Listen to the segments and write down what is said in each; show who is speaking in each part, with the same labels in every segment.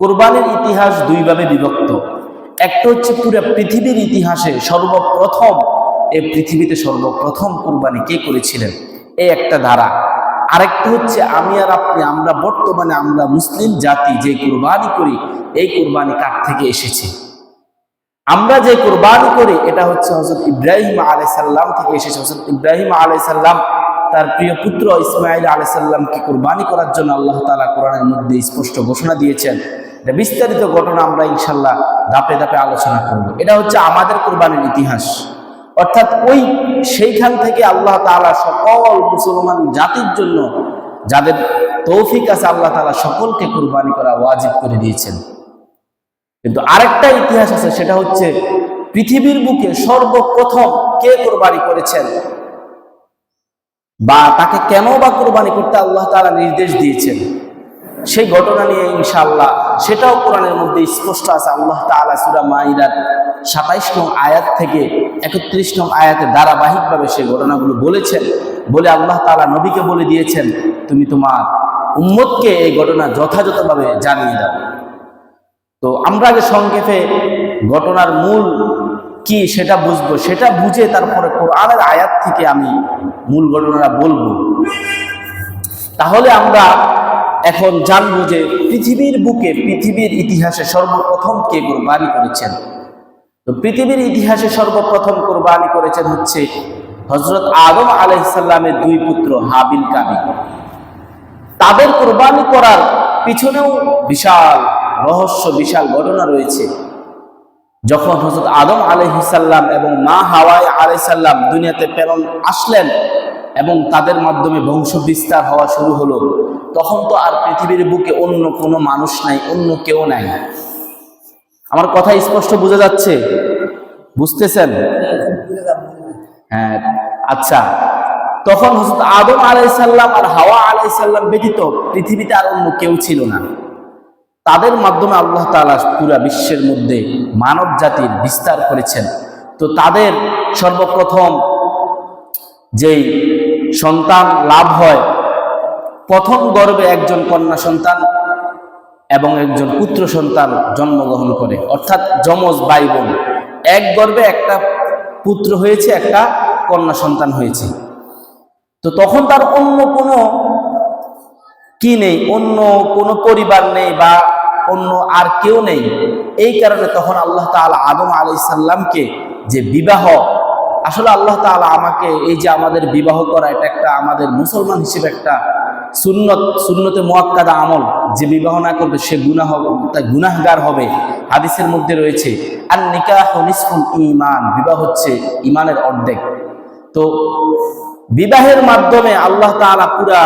Speaker 1: কুরবানির ইতিহাস দুইভাবে বিভক্ত। একটা হচ্ছে পুরো পৃথিবীর ইতিহাসে সর্বপ্রথম, এই পৃথিবীতে সর্বপ্রথম কুরবানি কে করেছিলেন, এই একটা ধারা। আরেকটা হচ্ছে আমি আর আপনি, আমরা বর্তমানে আমরা মুসলিম জাতি যে কুরবানি করি, এই কুরবানি কার থেকে এসেছে। আমরা যে কুরবানি করি এটা হচ্ছে হযরত ইব্রাহিম আলাইহিস সালাম থেকে এসেছে। হযরত ইব্রাহিম আলাইহিস সালাম তার প্রিয় পুত্র ইসমাঈল আলাইহিস সালামকে কুরবানি করার জন্য আল্লাহ তাআলা কোরআনের মধ্যে স্পষ্ট ঘোষণা দিয়েছেন। এটা বিস্তারিত ঘটনা আমরা ইনশাআল্লাহ ধাপে ধাপে আলোচনা করব। এটা হচ্ছে আমাদের কুরবানির ইতিহাস, অর্থাৎ সেইখান থেকে আল্লাহ তাআলা সকল মুসলমান জাতির জন্য, যাদের তৌফিক আছে, আল্লাহ তাআলা সকলকে কুরবানি করা ওয়াজিব করে দিয়েছেন। কিন্তু আরেকটা ইতিহাস আছে, সেটা হচ্ছে পৃথিবীর বুকে সর্বপ্রথম কে কুরবানি করেছেন বা তাকে কেন বা কুরবানি করতে আল্লাহ তাআলা নির্দেশ দিয়েছেন, সেই ঘটনা নিয়ে ইনশাআল্লাহ, সেটাও কোরআনের মধ্যে স্পষ্ট আছে। আল্লাহ তাআলা সূরা মাঈদার ২৭ নং আয়াত থেকে ৩১ নং আয়াতে ধারাবাহিকভাবে সেই ঘটনাগুলো বলেছেন। বলে আল্লাহ তাআলা নবীকে বলে দিয়েছেন, তুমি তোমার উম্মতকে এই ঘটনা যথাযথভাবে জানিয়ে দাও। তো আমরা আগে সংক্ষেপে ঘটনার মূল কি সেটা বুঝবো, সেটা বুঝে তারপরে কোরআনের আয়াত থেকে আমি মূল ঘটনাটা বলবো। তাহলে আমরা এখন জানবো যে পৃথিবীর বুকে, পৃথিবীর ইতিহাসে সর্বপ্রথম কে কুরবানি করেছেন। তো পৃথিবীর ইতিহাসে সর্বপ্রথম কুরবানি করেছেন হচ্ছে হযরত আদম আলাইহিস সালামের দুই পুত্র হাবিল কাবিল। তাদের কুরবানি করার পিছনেও বিশাল রহস্য, বিশাল ঘটনা রয়েছে। যখন হযরত আদম আলাইহিস সালাম এবং মা হাওয়া আলাইহিস সালাম দুনিয়াতে প্রেরণ আসলেন এবং তাদের মাধ্যমে বংশ বিস্তার হওয়া শুরু হলো, তখন তো আর পৃথিবীর বুকে অন্য কোনো মানুষ নাই, অন্য কেউ নাই। আমার কথা স্পষ্ট বোঝা যাচ্ছে? বুঝতেছেন? হ্যাঁ, আচ্ছা। তখন হযরত আদম আলাইহিস সালাম আর হাওয়া আলাইহিস সালাম ব্যতীত পৃথিবীতে আর অন্য কেউ ছিল না। তাদের মাধ্যমে আল্লাহ তাআলা পুরা বিশ্বের মধ্যে মানব জাতির বিস্তার করেছেন। তো তাদের সর্বপ্রথম যেই সন্তান লাভ হয়, প্রথম গর্ভে একজন কন্যা সন্তান এবং একজন পুত্র সন্তান জন্মগ্রহণ করে, অর্থাৎ যমজ ভাই বোন। এক গর্ভে একটা পুত্র হয়েছে, একটা কন্যা সন্তান হয়েছে। তো তখন তার অন্য কোনো কি নেই, অন্য কোনো পরিবার নেই বা অন্য আর কেউ নেই। এই কারণে তখন আল্লাহ তাআলা আদম আলাইহিস সালামকে যে বিবাহ, আসলে আল্লাহ তাআলা আমাকে এই যে আমাদের বিবাহ করা, এটা একটা আমাদের মুসলমান হিসেবে একটা সুন্নতে মুআক্কাদা আমল। যে বিবাহ না করবে সে গুনাহগার হবে। হাদিসের মধ্যে রয়েছে আন নিকাহু নিসফুল ঈমান, বিবাহ হচ্ছে ঈমানের অর্ধেক। তো বিবাহের মাধ্যমে আল্লাহ তাআলা পুরা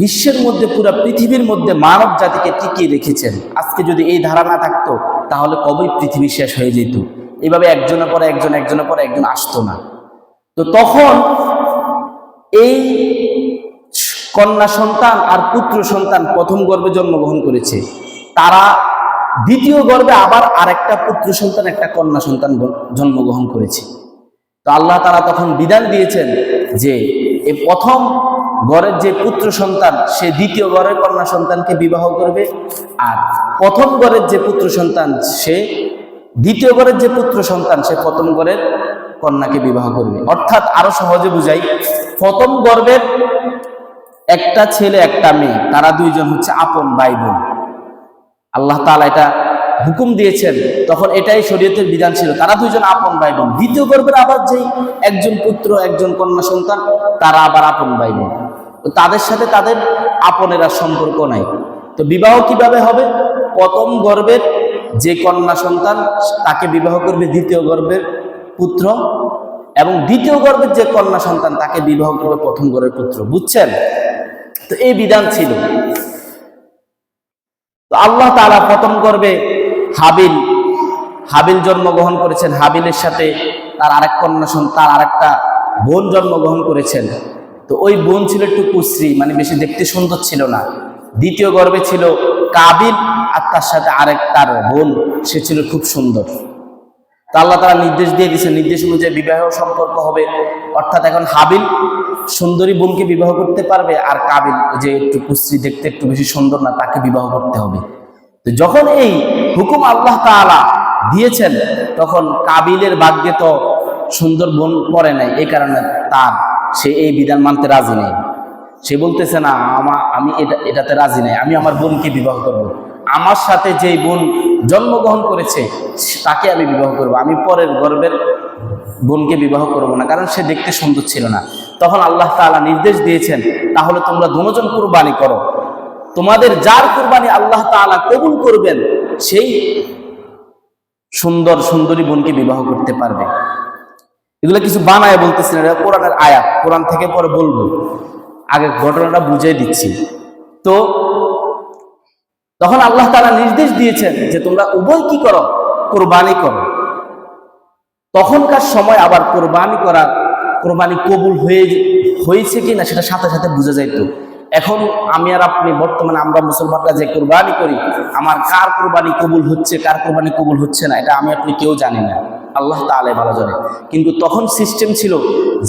Speaker 1: বিশ্বের মধ্যে, পুরা পৃথিবীর মধ্যে মানব জাতিকে টিকিয়ে রেখেছেন। আজকে যদি এই ধারা না থাকতো তাহলে কবেই পৃথিবী শেষ হয়ে যেত। এইভাবে একজনের পরে একজন, একজনের পরে একজন আসতো না। তো তখন এই কন্যা সন্তান আর পুত্র সন্তান প্রথম গর্ভে জন্মগ্রহণ করেছে, তারা দ্বিতীয় গর্ভে আবার আরেকটা পুত্র সন্তান, একটা কন্যা সন্তান জন্মগ্রহণ করেছে। তো আল্লাহ তাআলা তখন বিধান দিয়েছেন যে এই প্রথম ঘরের যে পুত্র সন্তান সে দ্বিতীয় ঘরের কন্যা সন্তানকে বিবাহ করবে, আর প্রথম ঘরের যে পুত্র সন্তান সে দ্বিতীয় ঘরের যে পুত্র সন্তান সে প্রথম ঘরের কন্যাকে বিবাহ করবে। অর্থাৎ আরো সহজে বুঝাই, প্রথম গর্ভের একটা ছেলে একটা মেয়ে, তারা দুইজন হচ্ছে আপন ভাই বোন। আল্লাহ তাআলা এটা হুকুম দিয়েছেন, তখন এটাই শরীয়তের বিধান ছিল, তারা দুইজন আপন ভাই বোন। দ্বিতীয় গর্ভের আবার যেই একজন পুত্র একজন কন্যা সন্তান, তারা আবার আপন ভাই বোন। তো তাদের সাথে তাদের আপনেরা সম্পর্ক নাই। তো বিবাহ কিভাবে হবে? প্রথম গর্ভের যে কন্যা সন্তান তাকে বিবাহ করবে দ্বিতীয় গর্ভের পুত্র, এবং দ্বিতীয় গর্ভের যে কন্যা সন্তান তাকে বিবাহ করবে প্রথম গর্ভের পুত্র। বুঝছেন? তো এই বিধান ছিল। তো আল্লাহ তাআলা প্রথম গর্ভে হাবিল জন্মগ্রহণ করেছেন। হাবিলের সাথে তার আরেক কন্যা সন্তান, তার আরেকটা বোন জন্মগ্রহণ করেছেন। তো ওই বোন ছিল একটু কুশ্রী, মানে বেশি দেখতে সুন্দর ছিল না। দ্বিতীয় গর্ভে ছিল কাবিল, আর তার সাথে আরেক তার বোন, সে ছিল খুব সুন্দর। তা আল্লাহ তাআলা নির্দেশ দিয়ে দিয়েছেন, নির্দেশ অনুযায়ী বিবাহ সম্পর্ক হবে। অর্থাৎ এখন হাবিল সুন্দরী বোনকে বিবাহ করতে পারবে, আর কাবিল যে একটু কুশ্রী, দেখতে একটু বেশি সুন্দর না, তাকে বিবাহ করতে হবে। তো যখন এই হুকুম আল্লাহ তাআলা দিয়েছেন, তখন কাবিলের ভাগ্যে তো সুন্দর বোন পড়ে নাই, এই কারণে সে এই বিধান মানতে রাজি নেই। সে বলতেছে না, আমি এটাতে রাজি নাই, আমি আমার বোনকে বিবাহ করব। আমার সাথে যেই বোন জন্মগ্রহণ করেছে তাকে আমি বিবাহ করব, আমি পরের গর্ভের বোনকে বিবাহ করব না, কারণ সে দেখতে সুন্দর ছিল না। তখন আল্লাহ তাআলা নির্দেশ দিয়েছেন, তাহলে তোমরা দুজন কুরবানি করো, তোমাদের যার কুরবানি আল্লাহ তাআলা কবুল করবেন সেই সুন্দর সুন্দরী বোনকে বিবাহ করতে পারবে। এগুলো কিছু বানায় বলতেছেন, এটা কোরআনের আয়াত, কোরআন থেকে পরে বলবো, আগে ঘটনাটা বুঝিয়ে দিচ্ছি। তো তখন আল্লাহ তাআলা নির্দেশ দিয়েছেন যে তোমরা উভয় কি করো, কোরবানি করো। তখনকার সময় আবার কোরবানি কবুল হয়েছে কি না সেটা সাথে সাথে বোঝা যাইত। এখন আমি আর আপনি বর্তমানে আমরা মুসলমানরা যে কোরবানি করি, আমার কার কোরবানি কবুল হচ্ছে কার কোরবানি কবুল হচ্ছে না এটা আমি আপনি কেউ জানি না, আল্লাহ তাআলা ভালো জানে। কিন্তু তখন সিস্টেম ছিল,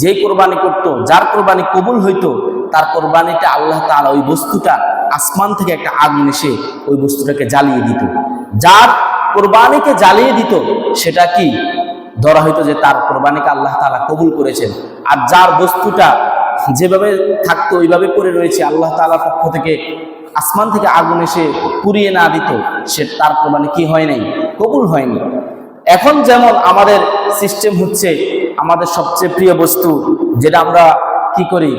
Speaker 1: যে কোরবানি করতো, যার কোরবানি কবুল হইতো, তার কোরবানিটা আল্লাহ তাআলা ওই বস্তুটা আসমান থেকে একটা আগুন এসে ওই বস্তুটাকে জ্বালিয়ে দিত। যার কোরবানিকে জ্বালিয়ে দিত সেটা কি ধরা হইতো যে তার কোরবানিকে আল্লাহ তাআলা কবুল করেছেন। আর যার বস্তুটা যেভাবে থাকতো ওইভাবে পড়ে রয়েছে, আল্লাহ তাআলার পক্ষ থেকে আসমান থেকে আগুন এসে পুড়িয়ে না দিত, সে তার কোরবানি কি হয় নাই, কবুল হয়নি। এখন যেমন আমাদের সিস্টেম হচ্ছে, আমাদের সবচেয়ে প্রিয় বস্তু যেটা আমরা কি করি,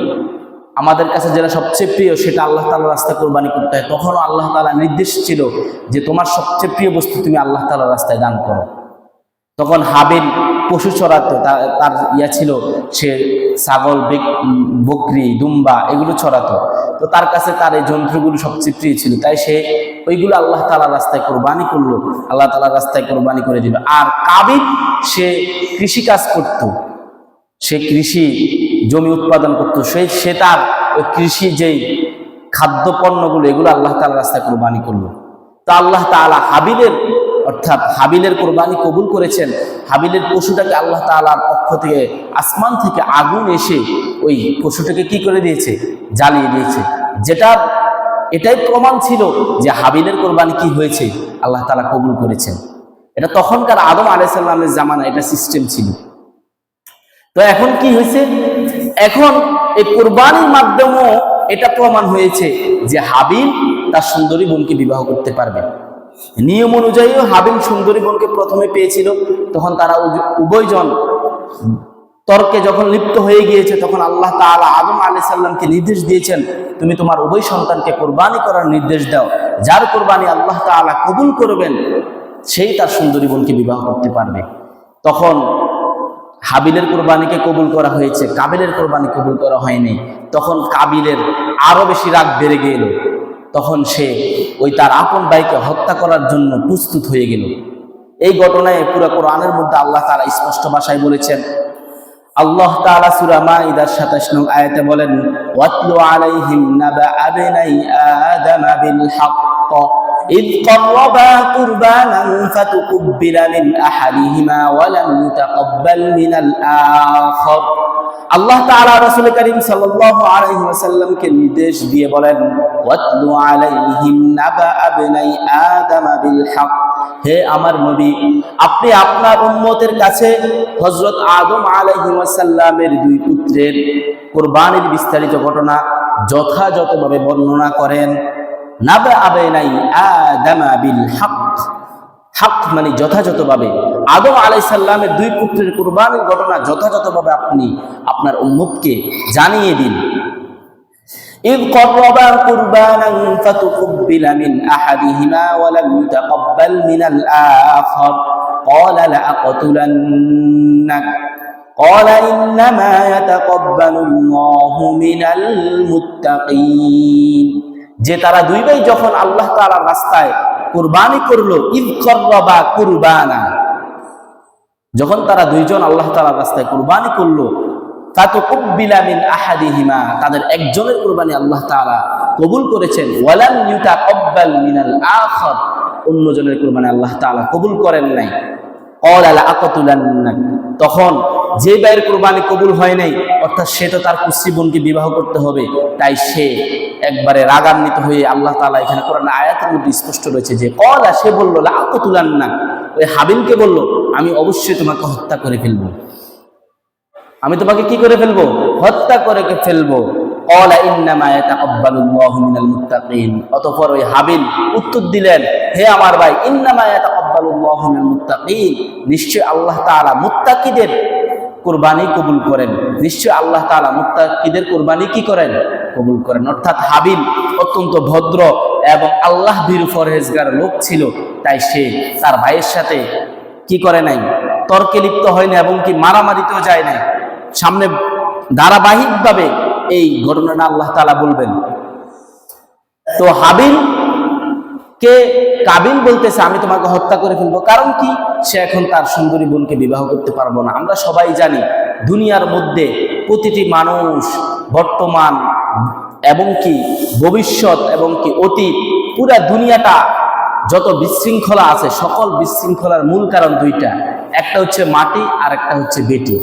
Speaker 1: আমাদের কাছে যেটা সবচেয়ে প্রিয় সেটা আল্লাহ তাআলার রাস্তায় কোরবানি করতে হয়। তখনও আল্লাহ তাআলা নির্দেশ ছিল যে তোমার সবচেয়ে প্রিয় বস্তু তুমি আল্লাহ তাআলার রাস্তায় দান করো। তখন হাবিল পশু চড়াতো, তার ছিল, সে ছাগল, বকরি, দুম্বা এগুলো চড়াতো। তো তার কাছে তার এই যন্ত্রগুলো সবচেয়ে প্রিয় ছিল, তাই সে ওইগুলো আল্লাহ তাআলার রাস্তায় কোরবানি করলো, আল্লাহ তাআলার রাস্তায় কোরবানি করে দিল। আর কাবিল সে কৃষি কাজ করত, সে কৃষি জমি উৎপাদন করতো, সে তার ওই কৃষি যেই খাদ্য পণ্যগুলো এগুলো আল্লাহ তাআলার রাস্তায় কোরবানি করলো। তা আল্লাহ তাআলা হাবিলের কোরবানি কবুল করেছেন। হাবিলের পশুটাকে আল্লাহ তাআলার পক্ষ থেকে আসমান থেকে আগুন এসে ওই পশুটাকে কি করে দিয়েছে, জ্বালিয়ে দিয়েছে। এটাই প্রমাণ ছিল যে হাবিলের কোরবানি কি হয়েছে, আল্লাহ তাআলা কবুল করেছেন। এটা তখনকার আদম আলাইহিস সালামের জামানা এটা সিস্টেম ছিল। তো এখন কি হয়েছে, এখন এই কোরবানির মাধ্যমেও এটা প্রমাণ হয়েছে যে হাবিল তার সুন্দরী বোনকে বিবাহ করতে পারবে। নিয়ম অনুযায়ীও হাবিল সুন্দরী বোনকে প্রথমে পেয়েছিল, তখন তারা উভয়জন তর্কে যখন লিপ্ত হয়ে গিয়েছে, তখন আল্লাহ তাআলা আদম আলাইহিস সালামকে নির্দেশ দিয়েছেন, তুমি তোমার উভয় সন্তানকে কোরবানি করার নির্দেশ দাও, যার কোরবানি আল্লাহ তাআলা কবুল করবেন সেই তার সুন্দরী বোনকে বিবাহ করতে পারবে। তখন হাবিলের কোরবানিকে কবুল করা হয়েছে, কাবিলের কোরবানি কবুল করা হয়নি। তখন কাবিলের আরো বেশি রাগ বেড়ে গেল, তখন সে ওই তার আপন ভাইকে হত্যা করার জন্য প্রস্তুত হয়ে গেল। এই ঘটনায় পুরো কোরআনের মধ্যে আল্লাহ তাআলা স্পষ্ট ভাষায় বলেছেন। আল্লাহ তাআলা সূরা মাইদার ২৭ নং আয়াতে বলেন, ওয়াতলু আলাইহিম নাবা আবনাই আদম বিল হক إذ قربا قربانا فتقبل من أحدهما ولم يتقبل من الآخر। আল্লাহ তাআলা রাসূল করিম সাল্লাল্লাহু আলাইহি ওয়াসাল্লামকে নির্দেশ দিয়ে বলেন, ওয়াতলু আলাইহিম নাবা আবনাই আদম বিল হক, হে আমার নবী, আপনি আপনার উম্মতের কাছে হযরত আদম আলাইহিস সালামের দুই পুত্রের কুরবানির বিস্তারিত ঘটনা যথাযথভাবে বর্ণনা করেন। নাবা আবনাই আদম বিল হক, হক মানে যথাযথভাবে, আদম আলাইহিস সালামের দুই পুত্রের কুরবানির ঘটনা যথাযথভাবে আপনি আপনার উম্মতকে জানিয়ে দিন। إذ قربا قربانا فتقبل من أحدهما ولم يتقبل من الآخر قال لأقتلنك قال إنما يتقبل الله من المتقين। যে তারা দুই ভাই যখন আল্লাহ তাআলার রাস্তায় কুরবানি করলো, ইদ করবা কুরবানা, যখন তারা দুইজন আল্লাহ তাআলার রাস্তায় কুরবানি করলো, ফাতুকুব্বিলা মিন আহাদিহিমা, তাদের একজনের কুরবানি আল্লাহ তাআলা কবুল করেছেন, ওয়ালাম ইউতাকাব্বাল মিনাল আখার, অন্যজনের কুরবানি আল্লাহ তাআলা কবুল করেন নাই। ক্বালা লাআকতুলান্নাক, তখন যে ভাইয়ের কোরবানি কবুল হয় নাই, অর্থাৎ সে তো তার কুশ্রী বোনকে বিবাহ করতে হবে, তাই সে একবারে রাগান্বিত হয়ে আল্লাহ তাআলা এখানে কোরআন আয়াতের মধ্যে স্পষ্ট রয়েছে যে কলা, সে বলল লা আকতুলান্নাক, ওই হাবিলকে বলল আমি অবশ্যই তোমাকে হত্যা করে ফেলবো, আমি তোমাকে কি করে ফেলবো, হত্যা করে ফেলবো। ক্বালা ইন্নামা ইয়াতাকাব্বালুল্লাহু মিনাল মুত্তাকিন, অতঃপর ওই হাবিল উত্তর দিলেন, হে আমার ভাই, ইন্নামা ইয়াতাকাব্বালুল্লাহু মিনাল মুত্তাকিন, নিশ্চয় আল্লাহ তাআলা মুত্তাকিদের কুরবানি কবুল করেন, নিশ্চয় আল্লাহ তাআলা মুত্তাকিদের কুরবানি কি করেন, কবুল করেন। অর্থাৎ হাবিল অত্যন্ত ভদ্র এবং আল্লাহ ভীরু পরহেজগার লোক ছিল, তাই সে তার ভাইয়ের সাথে কি করে নাই, তর্কে লিপ্ত হয় না এবং কি মারামারিতেও যায় নাই। সামনে ধারাবাহিকভাবে এই ঘটনাটা আল্লাহ তাআলা বলবেন। তো হাবিল কে কাবিল বলতেছে আমি তোমাকে হত্যা করে ফেলবো, কারণ কি, সে এখন তার সুন্দরী বোনকে বিবাহ করতে পারবো না। আমরা সবাই জানি দুনিয়ার মধ্যে প্রতিটি মানুষ বর্তমান এবং কি ভবিষ্যৎ এবং কি অতীত, পুরা দুনিয়াটা যত বিশৃঙ্খলা আছে, সকল বিশৃঙ্খলার মূল কারণ দুইটা, একটা হচ্ছে মাটি আর একটা হচ্ছে বেটি।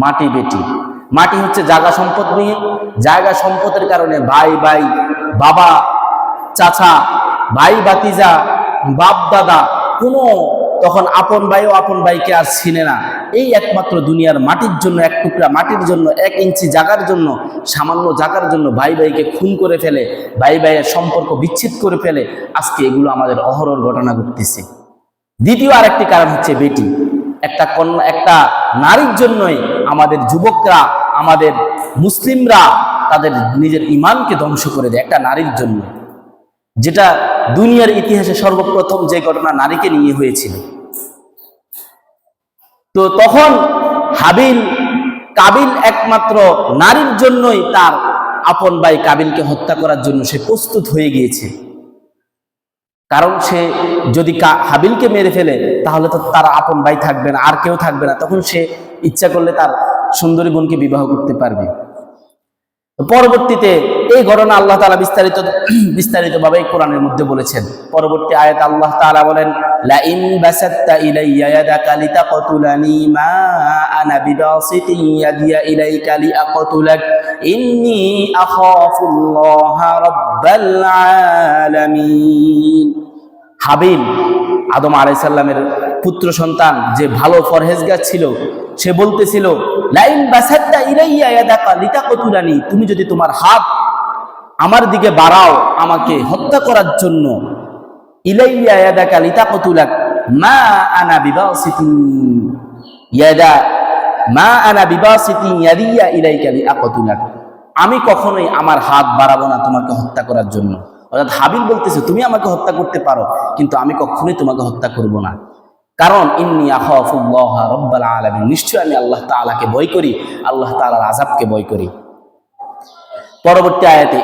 Speaker 1: মাটি বেটি, মাটি হচ্ছে জায়গা সম্পদ নিয়ে, জায়গা সম্পদের কারণে ভাই ভাই, বাবা চাচা, ভাই ভাতিজা, বাপ দাদা, কোনো তখন আপন ভাইও আপন ভাইকে আর চিনে না। এই একমাত্র দুনিয়ার মাটির জন্য, এক টুকরা মাটির জন্য, 1 ইঞ্চি জায়গার জন্য, সামান্য জায়গার জন্য ভাই ভাইকে খুন করে ফেলে, ভাই ভাইয়ের সম্পর্ক বিচ্ছেদ করে ফেলে। আজকে এগুলো আমাদের অহরহ ঘটনা ঘটতেছে। দ্বিতীয় আরেকটি কারণ হচ্ছে বেটি। একটা কন্যা, একটা নারীর জন্যই আমাদের যুবকরা, আমাদের মুসলিমরা তাদের নিজের ইমানকে ধ্বংস করে দেয়, একটা নারীর জন্য, যেটা দুনিয়ার ইতিহাসে সর্বপ্রথম যে ঘটনা নারীকে নিয়ে হয়েছিল। তো তখন হাবিল কাবিল একমাত্র নারীর জন্যই তার আপন ভাই কাবিলকে হত্যা করার জন্য সে প্রস্তুত হয়ে গিয়েছে। কারণ সে যদি হাবিলকে মেরে ফেলে তাহলে তো তার আপন ভাই থাকবে না, আর কেউ থাকবে না, তখন সে ইচ্ছা করলে তার সুন্দরী বোনকে বিবাহ করতে পারবে। পরবর্তীতে এই ঘটনা আল্লাহ তাআলা বিস্তারিতভাবে কোরআনের মধ্যে বলেছেন। পরবর্তী আয়াত আল্লাহ তাআলা বলেন, লা ইন বাসাত্তা ইলাইয়া ইয়াদাকা লিতাকতুলানি মা আনা বিবাসিতি ইয়াদিয়া ইলাইকা লিআকতুলাক ইন্নী আখাফুল্লাহা রাব্বাল আলামিন। হাবিল আদম আলাইহিস সালামের পুত্র সন্তান, যে ভালো পরহেজগার ছিল, সে বলতেছিল, লাইন বাসাত্তা ইলাইয়া ইয়াদাকা লিতাকতুলানি, তুমি যদি তোমার হাত আমার দিকে বাড়াও আমাকে হত্যা করার জন্য, ইলাইয়া ইয়াদাকা লিতাকতুলাক মা আনা বিবাসিতি ইয়াদা মা আনা বিবাসিতি ইয়াদিয়া ইলাইকা লিআকতুলাক, আমি কখনোই আমার হাত বাড়াবো না তোমাকে হত্যা করার জন্য। অর্থাৎ হাবিল বলতেছে তুমি আমাকে হত্যা করতে পারো, কিন্তু আমি কখনোই তোমাকে হত্যা করব না। কারণ ইন্নী আখাফুল্লাহ রাব্বাল আলামিন, নিশ্চয় আমি আল্লাহ তাআলাকে ভয় করি, আল্লাহ তাআলার আযাবকে ভয় করি। পরবর্তী আয়াতে